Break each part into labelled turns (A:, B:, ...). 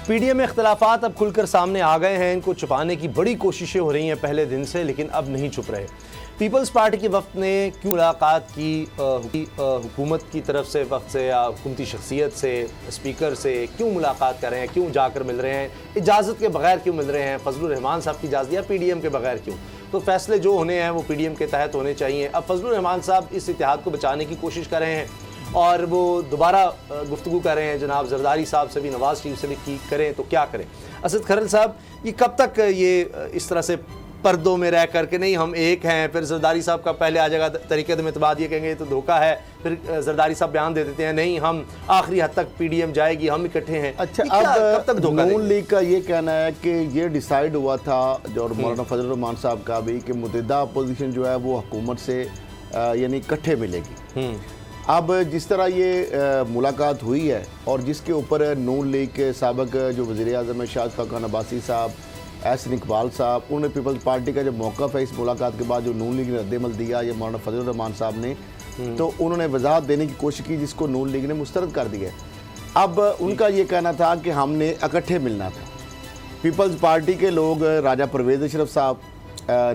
A: PDM में इख्तलाफात अब खुलकर सामने आ गए हैं। इनको छुपाने की बड़ी कोशिशें हो रही हैं पहले दिन से, लेकिन अब नहीं छुप रहे। पीपल्स पार्टी के वफ्द ने क्यों मुलाकात की, हुकूमत की तरफ से वफ्द से या हुकूमती शख्सियत से, स्पीकर से क्यों मुलाकात कर रहे हैं, क्यों जाकर मिल रहे हैं, इजाज़त के बगैर क्यों मिल रहे हैं, फजलुर रहमान साहब की इजाज़त या पीडीएम के बगैर क्यों? तो फैसले जो होने हैं वो पीडीएम के तहत होने चाहिए। अब फजलुर रहमान साहब इस इत्तेहाद को बचाने की कोशिश कर रहे हैं और वो दोबारा गुफ्तगू कर रहे हैं। जनाब जरदारी साहब से भी, नवाज़ शरीफ से भी करें तो क्या करें? असद खरल साहब, ये कब तक ये इस तरह से पर्दों में रह करके नहीं हम एक हैं, फिर जरदारी साहब का पहले आ जाएगा तरीक़े में बाद ये कहेंगे तो धोखा है, फिर जरदारी साहब बयान दे देते हैं नहीं हम आखिरी हद तक पीडीएम जाएगी, हम इकट्ठे हैं।
B: अच्छा, अब तक नून लीग का ये कहना है कि ये डिसाइड हुआ था जो मौलाना फजलुर रहमान साहब का भी कि मुतहदा अपोजिशन जो है वो हुकूमत से यानी इकट्ठे मिलेगी। अब जिस तरह ये मुलाकात हुई है और जिसके ऊपर नून लीग के साबिक जो वज़ीर-ए-आज़म है शाहिद खाकान अब्बासी साहब, एहसन इकबाल साहब, उन्होंने पीपल्स पार्टी का जब मौक़िफ़ है इस मुलाकात के बाद जो नून लीग ने रद्द-ए-अमल दिया या मौलाना फजलुर रहमान साहब ने, तो उन्होंने वजाहत देने की कोशिश की जिसको नून लीग ने मुस्तरद कर दिया। अब उनका ये कहना था कि हमने इकट्ठे मिलना था। पीपल्स पार्टी के लोग राजा परवेज़ अशरफ साहब,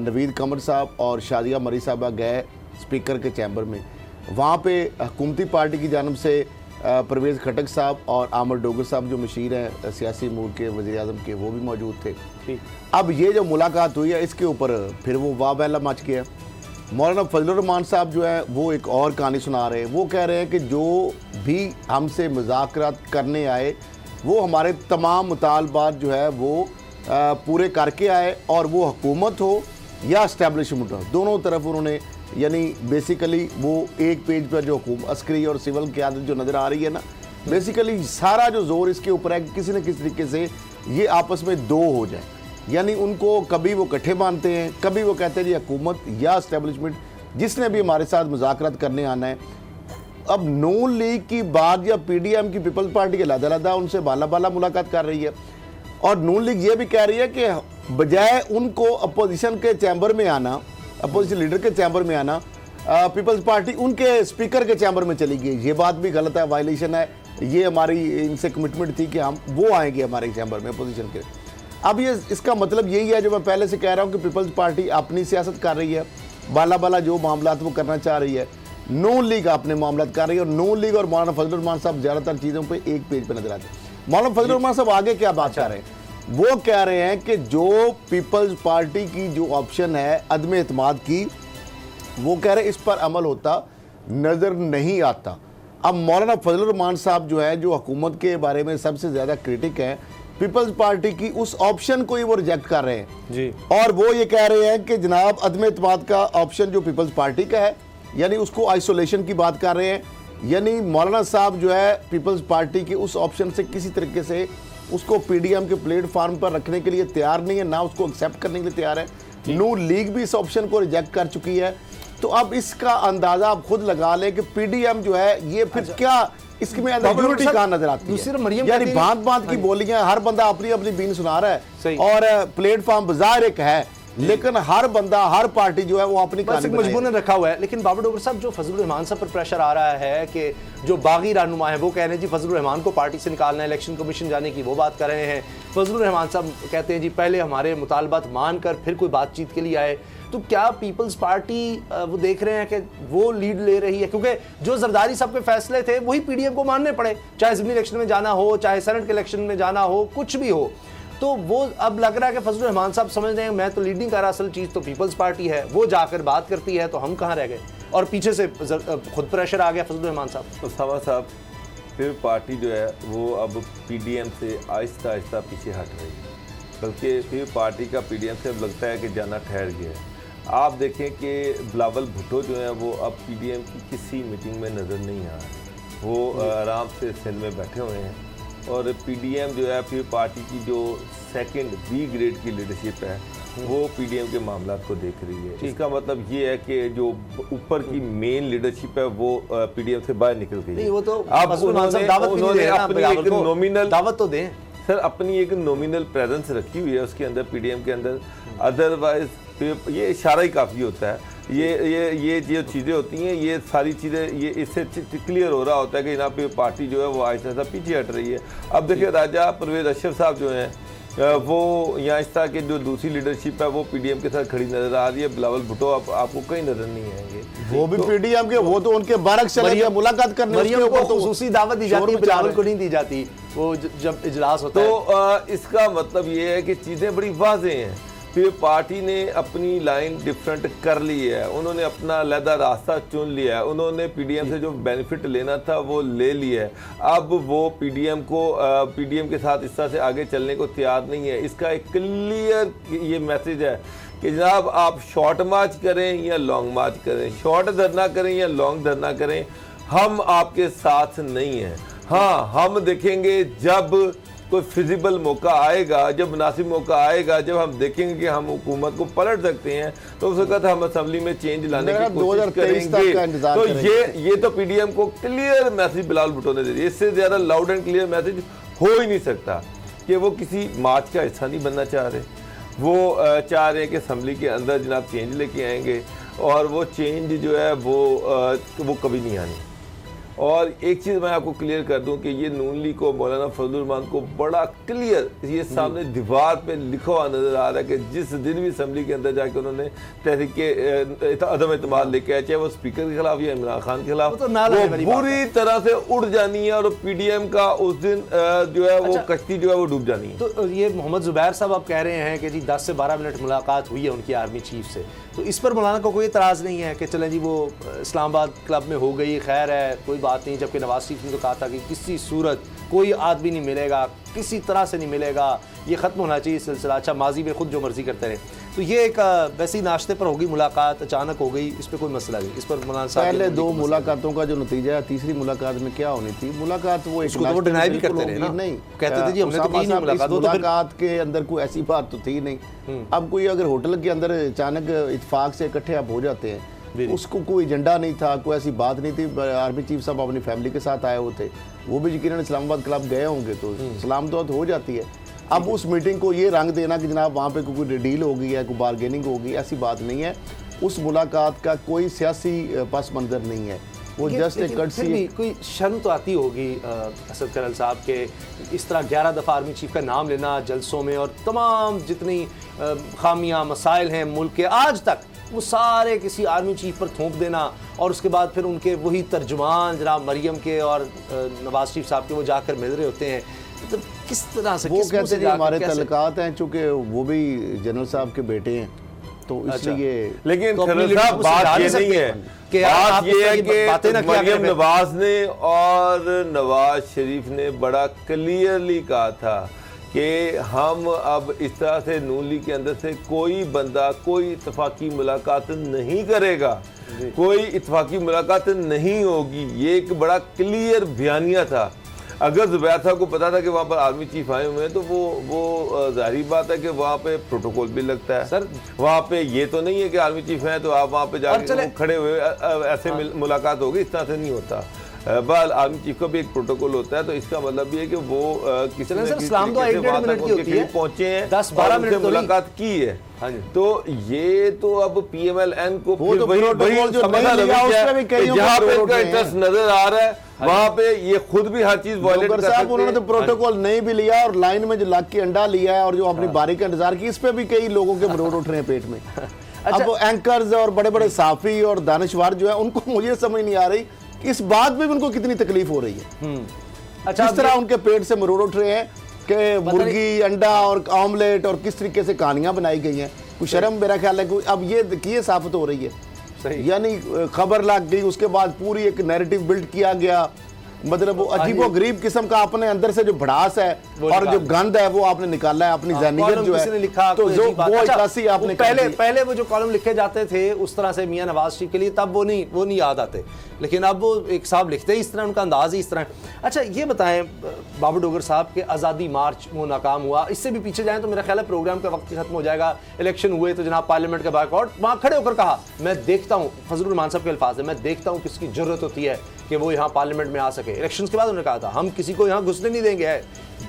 B: नवीद कमर साहब और शादिया मरी साहबा गए स्पीकर के चैम्बर में। वहाँ पे हुकूमती पार्टी की जानब से परवेज़ खटक साहब और आमर डोगर साहब जो मशीर हैं सियासी अमूर के वज़ीर-ए-आज़म के, वो भी मौजूद थे। अब ये जो मुलाकात हुई है इसके ऊपर फिर वो वाह बहला मच गया। मौलाना फजलुर रहमान साहब जो है वो एक और कहानी सुना रहे हैं। वो कह रहे हैं कि जो भी हमसे मुज़ाकरात करने आए वो हमारे तमाम मुतालबात जो है वो पूरे करके आए, और वो हुकूमत हो या इस्टेब्लिशमेंट हो, दोनों तरफ उन्होंने यानी बेसिकली वो एक पेज पर जो अस्करी और सिविल क़यादत जो नज़र आ रही है ना, बेसिकली सारा जो जोर इसके ऊपर है कि किसी न किसी तरीके से ये आपस में दो हो जाए। यानी उनको कभी वो इकट्ठे मानते हैं, कभी वो कहते हैं जी हुकूमत या इस्टेब्लिशमेंट जिसने भी हमारे साथ मुज़ाकरात करने आना है। अब नून लीग की बात या पीडीएम की पीपल्स पार्टी के अलग-अलग उनसे बाला बाला मुलाकात कर रही है, और नून लीग ये भी कह रही है कि बजाय उनको अपोजिशन के चैम्बर में आना, अपोजिशन लीडर के चैम्बर में आना, पीपल्स पार्टी उनके स्पीकर के चैम्बर में चली गई। ये बात भी गलत है, वायलेशन है। ये हमारी इनसे कमिटमेंट थी कि हम वो आएंगे हमारे चैम्बर में अपोजिशन के। अब ये इसका मतलब यही है जो मैं पहले से कह रहा हूँ कि पीपल्स पार्टी अपनी सियासत कर रही है, बाला बाला जो मामला वो करना चाह रही है। नून लीग अपने मामला कर रही है, और नून लीग और मौलाना फजलुर रहमान साहब ज़्यादातर चीज़ों पर एक पेज पर नजर आते हैं। मौलाना फजलुर रहमान साहब आगे क्या बात कर रहे हैं? वो कह रहे हैं कि जो पीपल्स पार्टी की जो ऑप्शन है अदम एतमाद की, वो कह रहे हैं इस पर अमल होता नज़र नहीं आता। अब मौलाना फजलुर रहमान साहब जो है, जो हुकूमत के बारे में सबसे ज़्यादा क्रिटिक हैं, पीपल्स पार्टी की उस ऑप्शन को ही वो रिजेक्ट कर रहे हैं जी। और वो ये कह रहे हैं कि जनाब अदम एतमाद का ऑप्शन जो पीपल्स पार्टी का है, यानी उसको आइसोलेशन की बात कर रहे हैं। यानी मौलाना साहब जो है पीपल्स पार्टी के उस ऑप्शन से किसी तरीके से उसको पीडीएम के प्लेटफार्म पर रखने के लिए तैयार नहीं है, ना उसको एक्सेप्ट करने के लिए तैयार है। नून लीग भी इस ऑप्शन को रिजेक्ट कर चुकी है। तो अब इसका अंदाजा आप खुद लगा लें कि पीडीएम जो है ये फिर क्या इसमें यूनिटी कहाँ नजर आती है? यानी भांत भांत की बोलियां, हर बंदा अपनी अपनी बीन सुना रहा है, और प्लेटफार्म बाजार एक है, लेकिन हर बंदा हर पार्टी जो है वो अपनी
A: मजबूरन रखा हुआ है। लेकिन बाबर डोगर साहब, जो फजलुर रहमान साहब पर प्रेशर आ रहा है कि जो बागी रहनुमा है वो कह रहे हैं जी फजलुर रहमान को पार्टी से निकालना है, इलेक्शन कमीशन जाने की वो बात कर रहे हैं। फजलुर रहमान साहब कहते हैं जी पहले हमारे मुतालबात मानकर फिर कोई बातचीत के लिए आए। तो क्या पीपल्स पार्टी वो देख रहे हैं कि वो लीड ले रही है? क्योंकि जो जरदारी साहब के फैसले थे वही पीडीएम को मानने पड़े, चाहे असेंबली इलेक्शन में जाना हो, चाहे सेनेट के इलेक्शन में जाना हो, कुछ भी हो। तो वो अब लग रहा है कि फजलुर रहमान साहब समझ रहे हैं मैं तो लीडिंग कर रहा, असल चीज़ तो पीपल्स पार्टी है, वो जाकर बात करती है तो हम कहाँ रह गए, और पीछे से खुद प्रेशर आ गया फजलुर रहमान साहब।
C: तो सवा साहब फिर पार्टी जो है वो अब पीडीएम से आहिस्ता आहिस्ता पीछे हट रही है, बल्कि फिर पार्टी का पीडीएम से अब लगता है कि जाना ठहर गया है। आप देखें कि बिलावल भुट्टो जो है वो अब पीडीएम की किसी मीटिंग में नज़र नहीं आ रहे, वो आराम से सेल में बैठे हुए हैं, और पीडीएम जो है फिर पार्टी की जो सेकंड बी ग्रेड की लीडरशिप है वो पीडीएम के मामला को देख रही है। इसका मतलब ये है कि जो ऊपर की मेन लीडरशिप है वो पीडीएम से बाहर निकल गई है।
A: वो तो
C: अब उन्होंने अपनी एक नॉमिनल
A: दावत तो दें
C: सर, अपनी एक नॉमिनल प्रेजेंस रखी हुई है उसके अंदर, पीडीएम के अंदर। अदरवाइज ये इशारा ही काफ़ी होता है। ये जो चीज़ें होती हैं, ये सारी चीज़ें ये इससे क्लियर हो रहा होता है कि जनाब ये पार्टी जो है वो आहिस्ता आहिस्ता पीछे हट रही है। अब देखिए राजा परवेज़ अशरफ साहब जो हैं वो यहाँ इस तरह की जो दूसरी लीडरशिप है वो पीडीएम के साथ खड़ी नजर आ रही है। बिलावल भुट्टो आपको कहीं नजर नहीं आएंगे,
B: वो भी पीडीएम के, वो तो उनके बारक चले गए मुलाकात करने,
A: मरियम को खुसूसी दावत दी जाती है, बिलावल को नहीं दी जाती वो जब इजलास होता है।
C: तो इसका मतलब ये है कि चीज़ें बड़ी वाज़ेह हैं। फिर पार्टी ने अपनी लाइन डिफरेंट कर ली है, उन्होंने अपना अलहदा रास्ता चुन लिया है, उन्होंने पीडीएम से जो बेनिफिट लेना था वो ले लिया है। अब वो पीडीएम के साथ इस तरह से आगे चलने को तैयार नहीं है। इसका एक क्लियर ये मैसेज है कि जनाब आप शॉर्ट मार्च करें या लॉन्ग मार्च करें, शॉर्ट धरना करें या लॉन्ग धरना करें, हम आपके साथ नहीं हैं। हाँ, हम देखेंगे जब कोई फिजिबल मौका आएगा, जब मुनासिब मौका आएगा, जब हम देखेंगे कि हम हुकूमत को पलट सकते हैं, तो उस वक्त हम असेंबली में चेंज लाने की कोशिश करेंगे। तो ये तो पीडीएम को क्लियर मैसेज बिलावल भुट्टो ने दे दिया। इससे ज़्यादा लाउड एंड क्लियर मैसेज हो ही नहीं सकता कि वो किसी मार्च का हिस्सा नहीं बनना चाह रहे। वो चाह रहे हैं कि असेंबली के अंदर जनाब चेंज लेके आएंगे, और वो चेंज जो है वो कभी नहीं आनी। और एक चीज़ मैं आपको क्लियर कर दूं कि ये नून लीग को, मौलाना फजलुर रहमान को बड़ा क्लियर ये सामने दीवार पे लिखा हुआ नज़र आ रहा है कि जिस दिन भी असेंबली के अंदर जाके उन्होंने तहरीक अदम एतमाद लेके आए, चाहे वो स्पीकर के खिलाफ या इमरान खान के खिलाफ, वो बुरी तरह से उड़ जानी है और पीडीएम का उस दिन जो है वो कश्ती जो है वो डूब जानी है।
A: तो ये मोहम्मद जुबैर साहब आप कह रहे हैं कि जी 10 से 12 मिनट मुलाकात हुई है उनकी आर्मी चीफ से, तो इस पर मौलाना को कोई एतराज़ नहीं है कि चलें जी वो इस्लामाबाद क्लब में हो गई, खैर है कोई बात नहीं, जबकि नवाज शरीफ ने तो कहा था कि किसी सूरत कोई आदमी नहीं मिलेगा, किसी तरह से नहीं मिलेगा, ये ख़त्म होना चाहिए सिलसिला। अच्छा, माजी में खुद जो मर्जी करते रहे। तो ये एक वैसे ही नाश्ते पर होगी मुलाकात, अचानक हो गई, इस पर कोई मसला नहीं। इस पर मौलाना साहब
B: पहले दो मुलाकातों का जो नतीजा है, तीसरी मुलाकात में क्या होनी थी? मुलाकात वो एक
A: वो डिनाई भी करते रहे ना,
B: नहीं
A: कहते थे जी हमने तो की नहीं
B: मुलाकात के अंदर कोई ऐसी बात तो थी नहीं। अब कोई अगर होटल के अंदर अचानक इत्तेफाक से इकट्ठे आप हो जाते हैं, उसको कोई एजेंडा नहीं था, कोई ऐसी बात नहीं थी। आर्मी चीफ साहब अपनी फैमिली के साथ आए हुए थे, वो भी यकीनन इस्लामाबाद क्लब गए होंगे, तो सलाम तो हो जाती है। अब उस मीटिंग को ये रंग देना कि जनाब वहाँ पे कोई डील होगी या कोई बारगेनिंग होगी, ऐसी बात नहीं है। उस मुलाकात का कोई सियासी पस मंजर नहीं है, वो जस्ट एक कर्टसी।
A: कोई शर्म तो आती होगी असद करल साहब के इस तरह 11 दफ़ा आर्मी चीफ का नाम लेना जलसों में, और तमाम जितनी खामियां मसाइल हैं मुल्क के आज तक, वो सारे किसी आर्मी चीफ पर थोप देना, और उसके बाद फिर उनके वही तर्जुमान जनाब मरियम के और नवाज शरीफ साहब के वो जाकर मिल रहे होते हैं। तो किस तरह से
B: वो कहते हैं हमारे तल्लुकात हैं, चूँकि वो भी जनरल साहब के बेटे हैं, तो इसलिए।
C: लेकिन साहब बात ये नहीं है, बात ये है कि मरियम नवाज ने और नवाज शरीफ ने बड़ा क्लियरली कहा था कि हम अब इस तरह से नून लीग के अंदर से कोई बंदा कोई इत्तफाकी मुलाकात नहीं करेगा, कोई इत्तफाकी मुलाकात नहीं होगी। ये एक बड़ा क्लियर बयानिया था। अगर जुबैर साहब को पता था कि वहाँ पर आर्मी चीफ आए हुए हैं, तो वो जाहिर बात है कि वहाँ पे प्रोटोकॉल भी लगता है सर। वहाँ पे ये तो नहीं है कि आर्मी चीफ हैं तो आप वहाँ पे जाके खड़े हुए ऐसे मुलाकात होगी, इस तरह से नहीं होता। बल आर्मी चीफ का भी एक प्रोटोकॉल होता है, तो इसका मतलब ये है कि वो किसी न किसी तरीके से पहुंचे हैं,
A: 10-12 मिनट
C: मुलाकात की है। तो ये तो अब PMLN को फिर वही जहाँ पे इनका इंटरेस्ट नजर आ रहा है वहाँ पे ये खुद भी हर चीज वायलेट कर सकते हैं।
B: उन्होंने तो प्रोटोकॉल नहीं भी लिया और लाइन में जो लग के अंडा लिया है और जो अपनी बारी का इंतजार की, इस पे भी कई लोगों के मरोड़ उठ रहे हैं पेट में। अब वो एंकर्स और बड़े बड़े साफी और दानिशवार जो है, उनको मुझे समझ नहीं आ रही इस बात में भी उनको कितनी तकलीफ हो रही है। अच्छा, किस तरह उनके पेट से मरोड़ उठ रहे हैं कि मुर्गी, अंडा और ऑमलेट और किस तरीके से कहानियां बनाई गई हैं। कुछ शर्म मेरा ख्याल है कि अब ये साबित हो रही है। यानी खबर लग गई, उसके बाद पूरी एक नैरेटिव बिल्ड किया गया, मतलब वो अजीबो गरीब किस्म का अपने अंदर से जो भड़ास है और जो गंद है वो आपने निकाला है, अपनी ज़हनियत जो है लिखा, तो जो वो इकासी आपने
A: पहले वो जो कॉलम लिखे जाते थे उस तरह से मियां नवाज शरीफ के लिए, तब वो नहीं याद आते, लेकिन अब वो एक साहब लिखते हैं इस तरह, उनका अंदाज ही इस तरह। अच्छा, ये बताएं बाबर डोगर साहब के आज़ादी मार्च वो नाकाम हुआ, इससे भी पीछे जाएं तो मेरा ख्याल है प्रोग्राम का वक्त खत्म हो जाएगा। इलेक्शन हुए तो जनाब पार्लियामेंट का बायकॉट, वहाँ खड़े होकर कहा, मैं देखता हूँ, फजलुर रहमान साहब के अल्फाज है, मैं देखता हूँ किसकी जरूरत होती है कि वो यहाँ पार्लियामेंट में आ सके। इलेक्शंस के बाद उन्होंने कहा था हम किसी को यहाँ घुसने नहीं देंगे,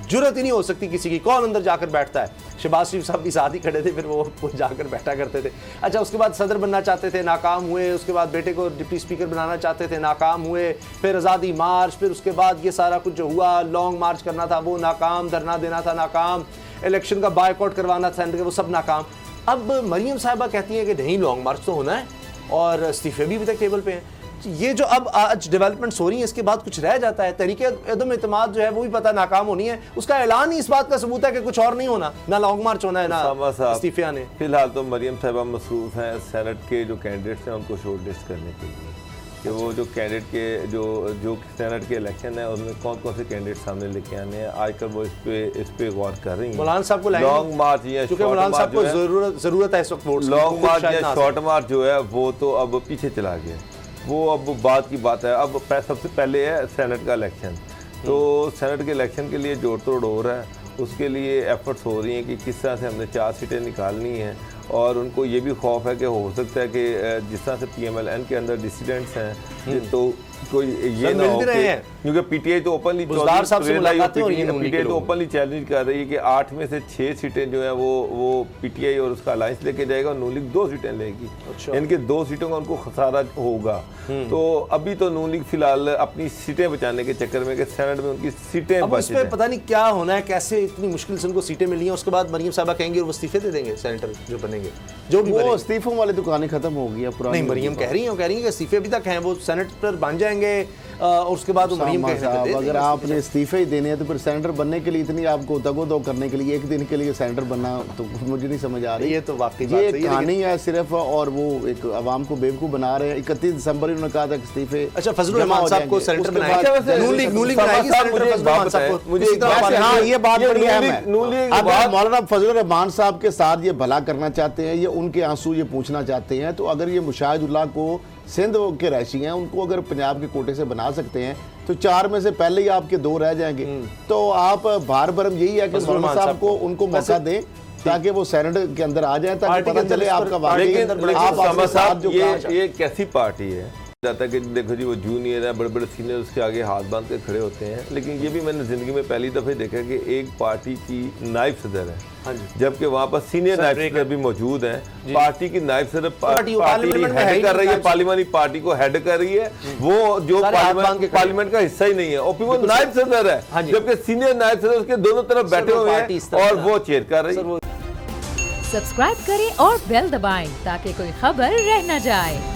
A: जुर्रत ही नहीं हो सकती किसी की, कौन अंदर जाकर बैठता है। शहबाज शरीफ साहब भी साथ ही खड़े थे, फिर वो जाकर बैठा करते थे। अच्छा, उसके बाद सदर बनना चाहते थे, नाकाम हुए। उसके बाद बेटे को डिप्टी स्पीकर बनाना चाहते थे, नाकाम हुए। फिर आज़ादी मार्च, फिर उसके बाद ये सारा कुछ जो हुआ, लॉन्ग मार्च करना था वो नाकाम, धरना देना था नाकाम, इलेक्शन का बायकॉट करवाना था सेंटर के, वो सब नाकाम। अब मरियम साहिबा कहती हैं कि नहीं, लॉन्ग मार्च तो होना है, और इस्तीफे भी अभी तक टेबल पे हैं। ये जो अब आज डेवलपमेंट्स हो रही हैं, इसके बाद कुछ रह जाता है। तहरीक अदम एतमाद जो है वो भी पता नाकाम होनी है, उसका ऐलान ही इस बात का सबूत है कि कुछ और नहीं होना, ना लॉन्ग मार्च होना है ना इस्तीफे आने।
C: फिलहाल तो मरियम साहिबा मसरूफ हैं सेनेट के जो कैंडिडेट्स हैं उनको शॉर्ट लिस्ट करने के लिए, कि वो जो कैंडिडेट के जो सेनेट के इलेक्शन है उसमें कौन कौन से कैंडिडेट सामने लेके आने हैं। आजकल वो इस पे गौर कर रही हैं।
A: मौलाना साहब को
C: लॉन्ग मार्च या
A: मौलाना साहब को जरूरत है इस वक्त वोट,
C: लॉन्ग मार्च या शॉर्ट मार्च जो है वो तो अब पीछे चला गया, वो अब बात की बात है। अब सबसे पहले है सेनेट का इलेक्शन, तो सेनेट के इलेक्शन के लिए जोड़ तोड़ हो रहा है, उसके लिए एफर्ट्स हो रही हैं कि किस तरह से हमने 4 सीटें निकालनी हैं। और उनको ये भी खौफ है कि हो सकता है कि जिस तरह से PMLN के अंदर डिसिडेंट्स हैं तो कोई ये ना हो क्योंकि पीटीआई तो ओपनली पीटीआई तो ओपनली चैलेंज कर रही है कि 8 में से 6 सीटें जो है वो पीटीआई और उसका अलायंस लेके जाएगा और नून लीग 2 सीटें लेगी। अच्छा। इनके 2 सीटों का उनको खसारा होगा। तो अभी तो नून लीग फिलहाल अपनी सीटें बचाने के चक्कर में कि सेनेट में उनकी सीटें
A: बच जाएं। पता नहीं क्या होना है, कैसे इतनी मुश्किल से उनको सीटें मिली हैं। उसके बाद मरियम साहबा कहेंगे और वो इस्तीफे दे देंगे, सेनेटर जो बनेंगे, जो भी
B: वो इस्तीफों वाली तो कहानी खत्म हो गई है पुरानी।
A: नहीं, मरियम कह रही हैं कि इस्तीफे अभी तक हैं, वो सेनेट पर बन जाएंगे और उसके बाद मरियम कहते
B: अगर आपने इस्तीफे ही देने हैं तो फिर सेनेटर बनने के लिए इतनी आपको दगो करने के लिए 1 दिन के लिए सेनेटर बनना तो मुझे नहीं समझ आ रही।
A: ये तो वाकई
B: ये कहानी है सिर्फ, और वो एक आवाम को बेवकूफ बना रहे हैं। 31 दिसंबर उन्होंने कहा था कि इस्तीफे।
A: अच्छा, फजलुर रहमान साहब को सेनेटर बनाया, नून लीग बनाएगी सेनेटर फजलुर रहमान साहब को।
B: मुझे हां, ये बात बड़ी अहम है। अब मौलाना फजलुर रहमान साहब के साथ ये भला करना चाहते हैं, ये उनके आंसू ये पूछना चाहते हैं, तो अगर ये मुशाहिदुल्लाह को सिंध के रैशी हैं, उनको अगर पंजाब के कोटे से बना सकते हैं तो 4 में से पहले ही आपके 2 रह जाएंगे। तो आप भार भरम यही है कि मौलाना साहब को उनको मौका दें ताकि वो सेनेट के अंदर आ जाए, ताकि पता चले आपका
C: ये कैसी पार्टी है। जाता है कि देखो जी वो जूनियर है, बड़े बड़े सीनियर उसके आगे हाथ बांध के खड़े होते हैं। लेकिन ये भी मैंने जिंदगी में पहली दफे देखा कि एक पार्टी की नायब सदर है, जबकि वहाँ पर सीनियर नायब सदर भी मौजूद हैं। पार्टी की नायब सदर पार्टी हेड कर रही है, पार्लियामानी पार्टी को हेड कर रही है, वो जो पार्लियामेंट का हिस्सा ही नहीं है, और फिर वो नायब सदर है, जबकि सीनियर नायब सदर उसके दोनों तरफ बैठे हुए हैं और वो चेयर कर रही है।
D: सब्सक्राइब करें और बेल दबाएं ताकि कोई खबर रह न जाए।